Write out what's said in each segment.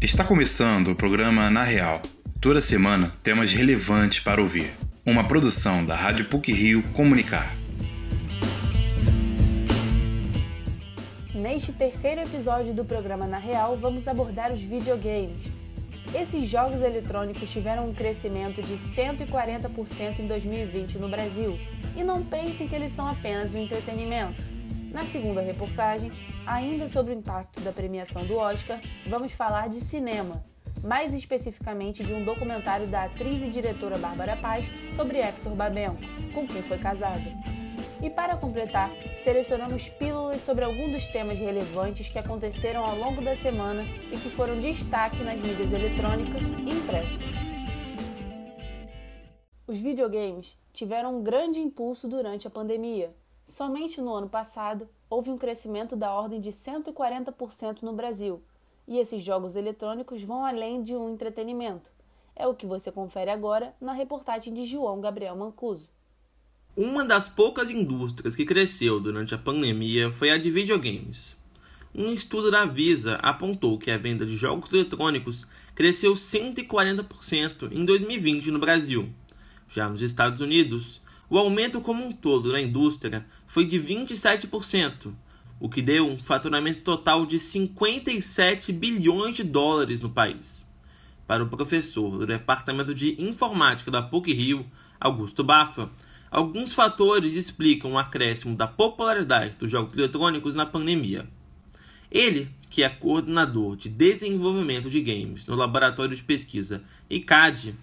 Está começando o programa Na Real. Toda semana, temas relevantes para ouvir. Uma produção da Rádio PUC-Rio Comunicar. Neste terceiro episódio do programa Na Real, vamos abordar os videogames. Esses jogos eletrônicos tiveram um crescimento de 140% em 2020 no Brasil. E não pensem que eles são apenas um entretenimento. Na segunda reportagem, ainda sobre o impacto da premiação do Oscar, vamos falar de cinema, mais especificamente de um documentário da atriz e diretora Bárbara Paz sobre Hector Babenco, com quem foi casada. E para completar, selecionamos pílulas sobre alguns dos temas relevantes que aconteceram ao longo da semana e que foram destaque nas mídias eletrônicas e impressas. Os videogames tiveram um grande impulso durante a pandemia. Somente no ano passado, houve um crescimento da ordem de 140% no Brasil, e esses jogos eletrônicos vão além de um entretenimento. É o que você confere agora na reportagem de João Gabriel Mancuso. Uma das poucas indústrias que cresceu durante a pandemia foi a de videogames. Um estudo da Visa apontou que a venda de jogos eletrônicos cresceu 140% em 2020 no Brasil. Já nos Estados Unidos, o aumento como um todo na indústria foi de 27%, o que deu um faturamento total de 57 bilhões de dólares no país. Para o professor do Departamento de Informática da PUC-Rio, Augusto Baffa, alguns fatores explicam o acréscimo da popularidade dos jogos eletrônicos na pandemia. Ele, que é coordenador de desenvolvimento de games no Laboratório de Pesquisa ICAD,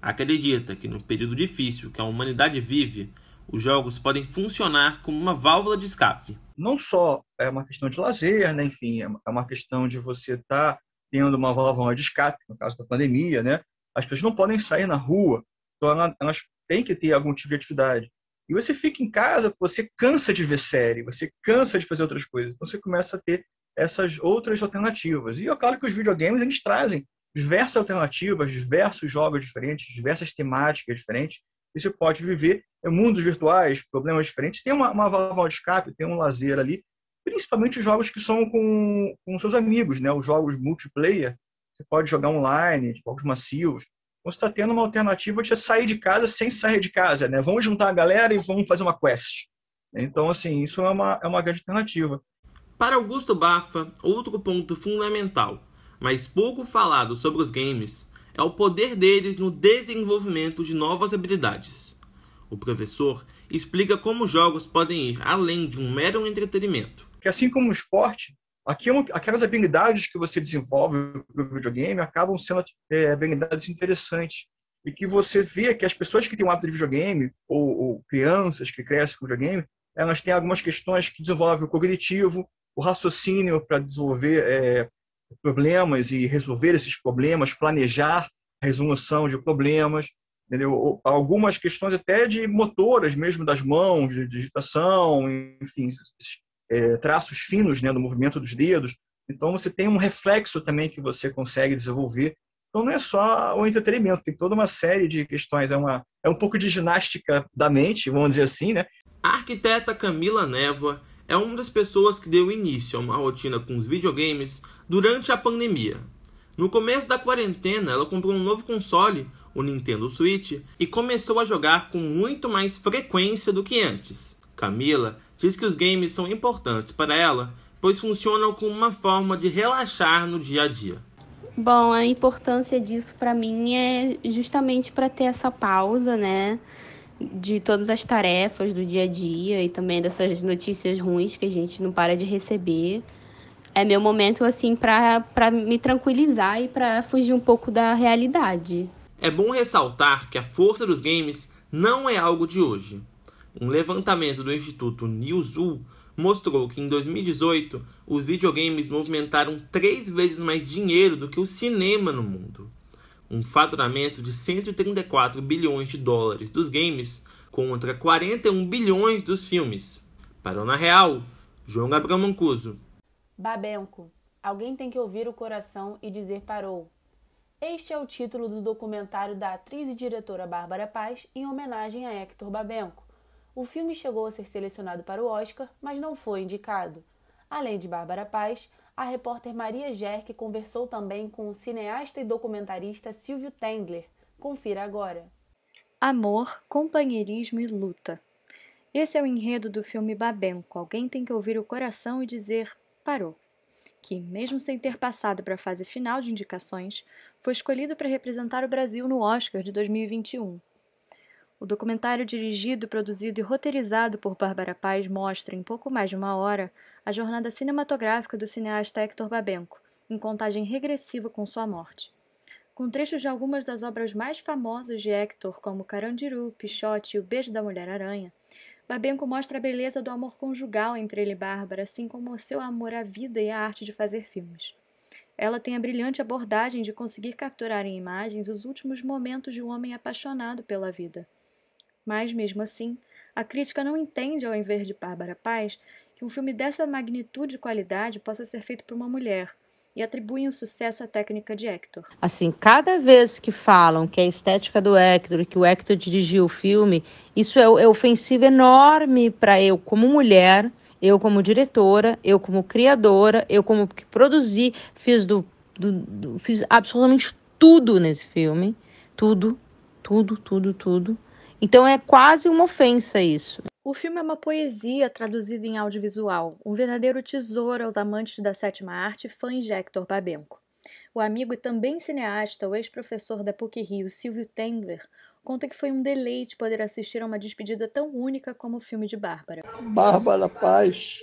acredita que no período difícil que a humanidade vive, os jogos podem funcionar como uma válvula de escape. Não só é uma questão de lazer, né? Enfim, é uma questão de você estar tendo uma válvula de escape, no caso da pandemia, né? As pessoas não podem sair na rua, então elas têm que ter algum tipo de atividade. E você fica em casa, você cansa de ver série, você cansa de fazer outras coisas, então você começa a ter essas outras alternativas. E é claro que os videogames, eles trazem diversas alternativas, diversos jogos diferentes, diversas temáticas diferentes. E você pode viver em mundos virtuais, problemas diferentes. Tem uma válvula de escape, tem um lazer ali, principalmente os jogos que são com seus amigos, né? Os jogos multiplayer. Você pode jogar online, jogos massivos. Então, você está tendo uma alternativa de sair de casa sem sair de casa, né? Vamos juntar a galera e vamos fazer uma quest. Então, assim, isso é uma grande alternativa. Para Augusto Baffa, outro ponto fundamental, mas pouco falado sobre os games, é o poder deles no desenvolvimento de novas habilidades. O professor explica como jogos podem ir além de um mero entretenimento. Que assim como o esporte, aquelas habilidades que você desenvolve no videogame acabam sendo habilidades interessantes. E que você vê que as pessoas que têm um hábito de videogame, ou crianças que crescem com videogame, elas têm algumas questões que desenvolvem o cognitivo, o raciocínio para desenvolver problemas e resolver esses problemas, planejar a resolução de problemas, entendeu? Algumas questões até de motoras mesmo das mãos, de digitação, enfim, traços finos, né, do movimento dos dedos. Então você tem um reflexo também que você consegue desenvolver. Então não é só o entretenimento, tem toda uma série de questões, é um pouco de ginástica da mente, vamos dizer assim, né? A arquiteta Camila Névoa é uma das pessoas que deu início a uma rotina com os videogames durante a pandemia. No começo da quarentena, ela comprou um novo console, o Nintendo Switch, e começou a jogar com muito mais frequência do que antes. Camila diz que os games são importantes para ela, pois funcionam como uma forma de relaxar no dia a dia. Bom, a importância disso para mim é justamente para ter essa pausa, né? De todas as tarefas do dia a dia e também dessas notícias ruins que a gente não para de receber. É meu momento, assim, para me tranquilizar e para fugir um pouco da realidade. É bom ressaltar que a força dos games não é algo de hoje. Um levantamento do Instituto Newzoo mostrou que em 2018 os videogames movimentaram 3 vezes mais dinheiro do que o cinema no mundo. Um faturamento de 134 bilhões de dólares dos games contra 41 bilhões dos filmes. Para o Na Real, João Gabriel Mancuso. Babenco. Alguém tem que ouvir o coração e dizer parou. Este é o título do documentário da atriz e diretora Bárbara Paz em homenagem a Hector Babenco. O filme chegou a ser selecionado para o Oscar, mas não foi indicado. Além de Bárbara Paz, a repórter Maria Gerck conversou também com o cineasta e documentarista Silvio Tendler. Confira agora. Amor, companheirismo e luta. Esse é o enredo do filme Babenco. Alguém tem que ouvir o coração e dizer parou. Que, mesmo sem ter passado para a fase final de indicações, foi escolhido para representar o Brasil no Oscar de 2021. O documentário dirigido, produzido e roteirizado por Bárbara Paz mostra, em pouco mais de uma hora, a jornada cinematográfica do cineasta Hector Babenco, em contagem regressiva com sua morte. Com trechos de algumas das obras mais famosas de Hector, como Carandiru, Pichote e O Beijo da Mulher-Aranha, Babenco mostra a beleza do amor conjugal entre ele e Bárbara, assim como o seu amor à vida e à arte de fazer filmes. Ela tem a brilhante abordagem de conseguir capturar em imagens os últimos momentos de um homem apaixonado pela vida. Mas, mesmo assim, a crítica não entende, ao invés de Bárbara Paz, que um filme dessa magnitude e qualidade possa ser feito por uma mulher, e atribuem o sucesso à técnica de Hector. Assim, cada vez que falam que é a estética do Hector, que o Hector dirigiu o filme, isso é ofensivo enorme para eu como mulher, eu como diretora, eu como criadora, eu como que produzi, fiz absolutamente tudo nesse filme, tudo. Então é quase uma ofensa isso. O filme é uma poesia traduzida em audiovisual, um verdadeiro tesouro aos amantes da sétima arte e fãs de Hector Babenco. O amigo e também cineasta, o ex-professor da PUC-Rio, Silvio Tendler, conta que foi um deleite poder assistir a uma despedida tão única como o filme de Bárbara. Bárbara Paz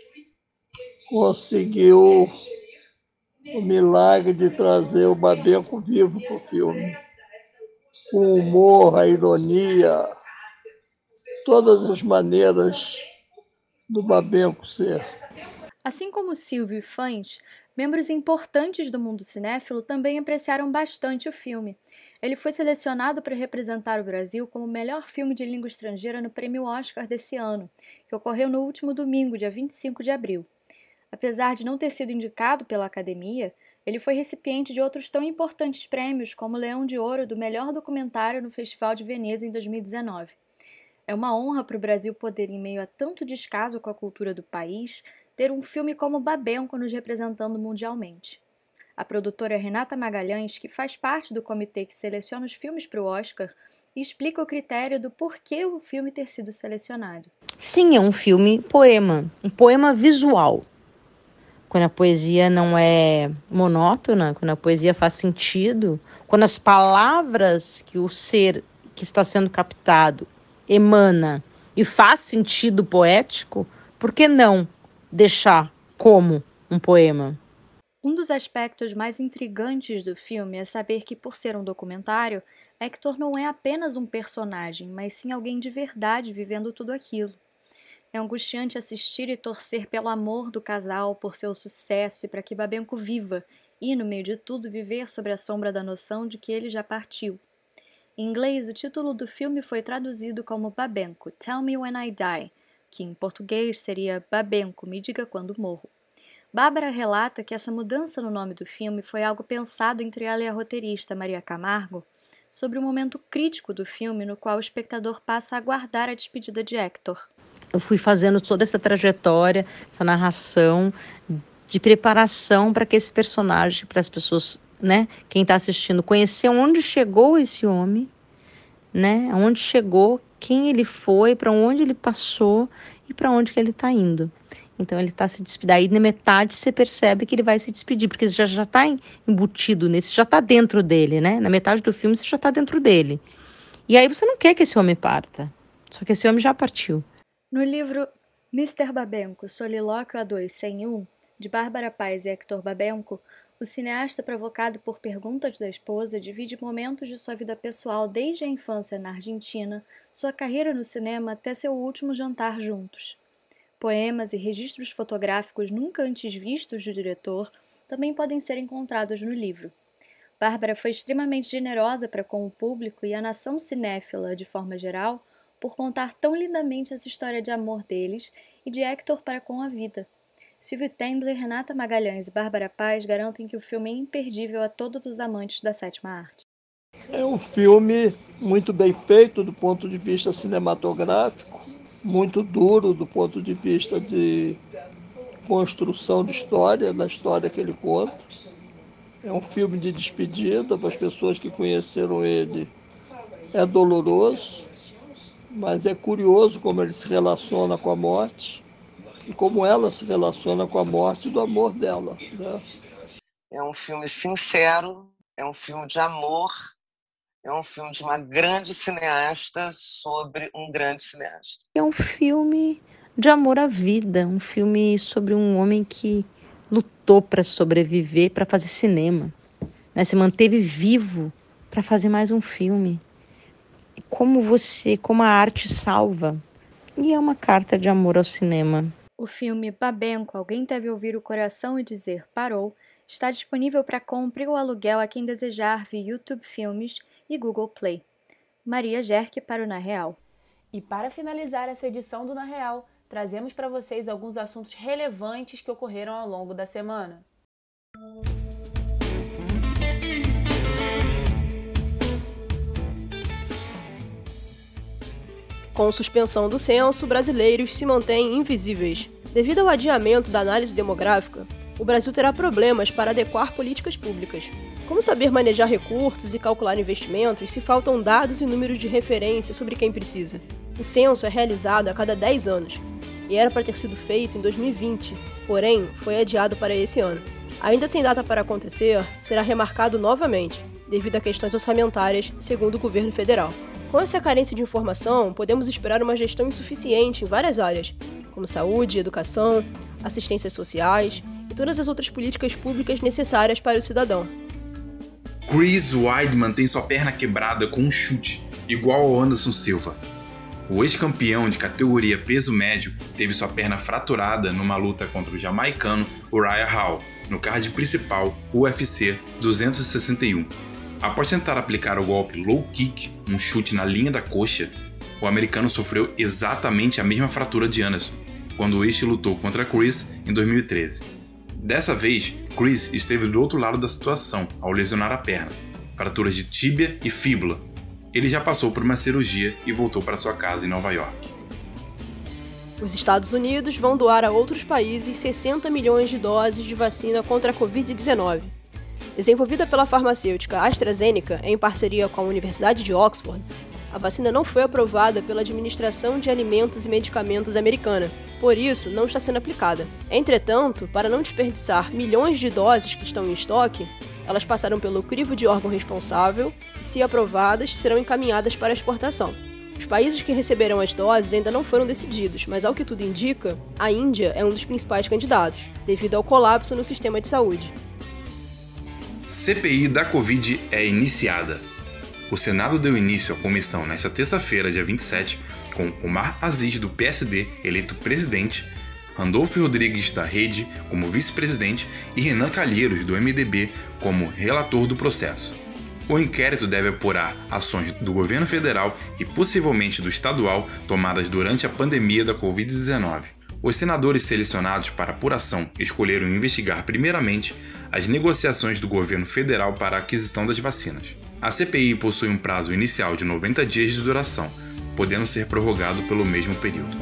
conseguiu o milagre de trazer o Babenco vivo para o filme. O humor, a ironia, todas as maneiras do Babenco ser. Assim como Silvio e fãs, membros importantes do mundo cinéfilo também apreciaram bastante o filme. Ele foi selecionado para representar o Brasil como o melhor filme de língua estrangeira no Prêmio Oscar desse ano, que ocorreu no último domingo, dia 25 de abril. Apesar de não ter sido indicado pela Academia, ele foi recipiente de outros tão importantes prêmios como o Leão de Ouro do melhor documentário no Festival de Veneza em 2019. É uma honra para o Brasil poder, em meio a tanto descaso com a cultura do país, ter um filme como Babenco nos representando mundialmente. A produtora Renata Magalhães, que faz parte do comitê que seleciona os filmes para o Oscar, explica o critério do porquê o filme ter sido selecionado. Sim, é um filme poema, um poema visual. Quando a poesia não é monótona, quando a poesia faz sentido, quando as palavras que o ser que está sendo captado emana e faz sentido poético, por que não deixar como um poema? Um dos aspectos mais intrigantes do filme é saber que, por ser um documentário, Hector não é apenas um personagem, mas sim alguém de verdade vivendo tudo aquilo. É angustiante assistir e torcer pelo amor do casal, por seu sucesso e para que Babenco viva, e, no meio de tudo, viver sob a sombra da noção de que ele já partiu. Em inglês, o título do filme foi traduzido como Babenco, Tell Me When I Die, que em português seria Babenco, Me Diga Quando Morro. Bárbara relata que essa mudança no nome do filme foi algo pensado entre ela e a roteirista Maria Camargo sobre o momento crítico do filme no qual o espectador passa a aguardar a despedida de Hector. Eu fui fazendo toda essa trajetória, essa narração de preparação para que esse personagem, para as pessoas, né, quem está assistindo, conhecer onde chegou esse homem, né, aonde chegou, quem ele foi, para onde ele passou e para onde que ele está indo. Então ele está se despedindo. Aí na metade você percebe que ele vai se despedir, porque você já está embutido nesse, já está dentro dele, né? Na metade do filme você já está dentro dele. E aí você não quer que esse homem parta, só que esse homem já partiu. No livro Mr. Babenco, Solilóquio A2 101, de Bárbara Paz e Hector Babenco, o cineasta, provocado por perguntas da esposa, divide momentos de sua vida pessoal desde a infância na Argentina, sua carreira no cinema até seu último jantar juntos. Poemas e registros fotográficos nunca antes vistos do diretor também podem ser encontrados no livro. Bárbara foi extremamente generosa para com o público e a nação cinéfila, de forma geral, por contar tão lindamente essa história de amor deles e de Hector para com a vida. Silvio Tendler, Renata Magalhães e Bárbara Paz garantem que o filme é imperdível a todos os amantes da sétima arte. É um filme muito bem feito do ponto de vista cinematográfico, muito duro do ponto de vista de construção de história, da história que ele conta. É um filme de despedida para as pessoas que conheceram ele. É doloroso, mas é curioso como ele se relaciona com a morte e como ela se relaciona com a morte do amor dela, né? É um filme sincero, é um filme de amor, é um filme de uma grande cineasta sobre um grande cineasta. É um filme de amor à vida, um filme sobre um homem que lutou para sobreviver, para fazer cinema, né? Se manteve vivo para fazer mais um filme. Como a arte salva. E é uma carta de amor ao cinema. O filme Babenco, Alguém Deve Ouvir o Coração e Dizer Parou, está disponível para compra ou aluguel a quem desejar via YouTube Filmes e Google Play. Maria Gerke para o Na Real. E para finalizar essa edição do Na Real, trazemos para vocês alguns assuntos relevantes que ocorreram ao longo da semana. Com suspensão do censo, brasileiros se mantêm invisíveis. Devido ao adiamento da análise demográfica, o Brasil terá problemas para adequar políticas públicas. Como saber manejar recursos e calcular investimentos se faltam dados e números de referência sobre quem precisa? O censo é realizado a cada 10 anos e era para ter sido feito em 2020, porém foi adiado para esse ano. Ainda sem data para acontecer, será remarcado novamente, devido a questões orçamentárias, segundo o governo federal. Com essa carência de informação, podemos esperar uma gestão insuficiente em várias áreas, como saúde, educação, assistências sociais e todas as outras políticas públicas necessárias para o cidadão. Chris Weidman tem sua perna quebrada com um chute, igual ao Anderson Silva. O ex-campeão de categoria peso médio teve sua perna fraturada numa luta contra o jamaicano Uriah Hall, no card principal UFC 261. Após tentar aplicar o golpe low kick, um chute na linha da coxa, o americano sofreu exatamente a mesma fratura de Anderson, quando este lutou contra Chris em 2013. Dessa vez, Chris esteve do outro lado da situação ao lesionar a perna, fraturas de tíbia e fíbula. Ele já passou por uma cirurgia e voltou para sua casa em Nova York. Os Estados Unidos vão doar a outros países 60 milhões de doses de vacina contra a Covid-19. Desenvolvida pela farmacêutica AstraZeneca em parceria com a Universidade de Oxford, a vacina não foi aprovada pela Administração de Alimentos e Medicamentos americana, por isso não está sendo aplicada. Entretanto, para não desperdiçar milhões de doses que estão em estoque, elas passaram pelo crivo de órgão responsável e, se aprovadas, serão encaminhadas para exportação. Os países que receberão as doses ainda não foram decididos, mas ao que tudo indica, a Índia é um dos principais candidatos, devido ao colapso no sistema de saúde. CPI da Covid é iniciada. O Senado deu início à comissão nesta terça-feira, dia 27, com Omar Aziz, do PSD, eleito presidente, Randolfo Rodrigues, da Rede, como vice-presidente, e Renan Calheiros, do MDB, como relator do processo. O inquérito deve apurar ações do governo federal e possivelmente do estadual tomadas durante a pandemia da Covid-19. Os senadores selecionados para apuração escolheram investigar primeiramente as negociações do governo federal para a aquisição das vacinas. A CPI possui um prazo inicial de 90 dias de duração, podendo ser prorrogado pelo mesmo período.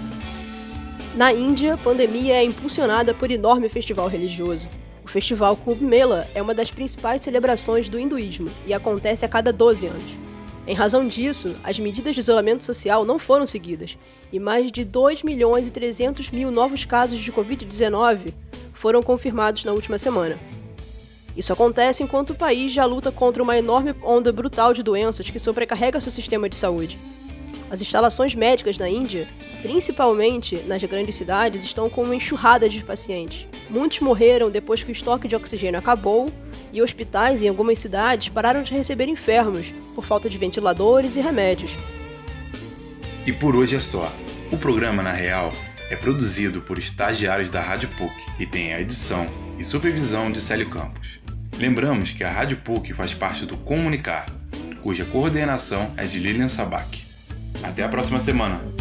Na Índia, a pandemia é impulsionada por enorme festival religioso. O festival Kumbh Mela é uma das principais celebrações do hinduísmo e acontece a cada 12 anos. Em razão disso, as medidas de isolamento social não foram seguidas e mais de 2.300.000 novos casos de Covid-19 foram confirmados na última semana. Isso acontece enquanto o país já luta contra uma enorme onda brutal de doenças que sobrecarrega seu sistema de saúde. As instalações médicas na Índia, principalmente nas grandes cidades, estão com uma enxurrada de pacientes. Muitos morreram depois que o estoque de oxigênio acabou e hospitais em algumas cidades pararam de receber enfermos por falta de ventiladores e remédios. E por hoje é só. O programa Na Real é produzido por estagiários da Rádio PUC e tem a edição e supervisão de Célio Campos. Lembramos que a Rádio PUC faz parte do Comunicar, cuja coordenação é de Lilian Sabac. Até a próxima semana!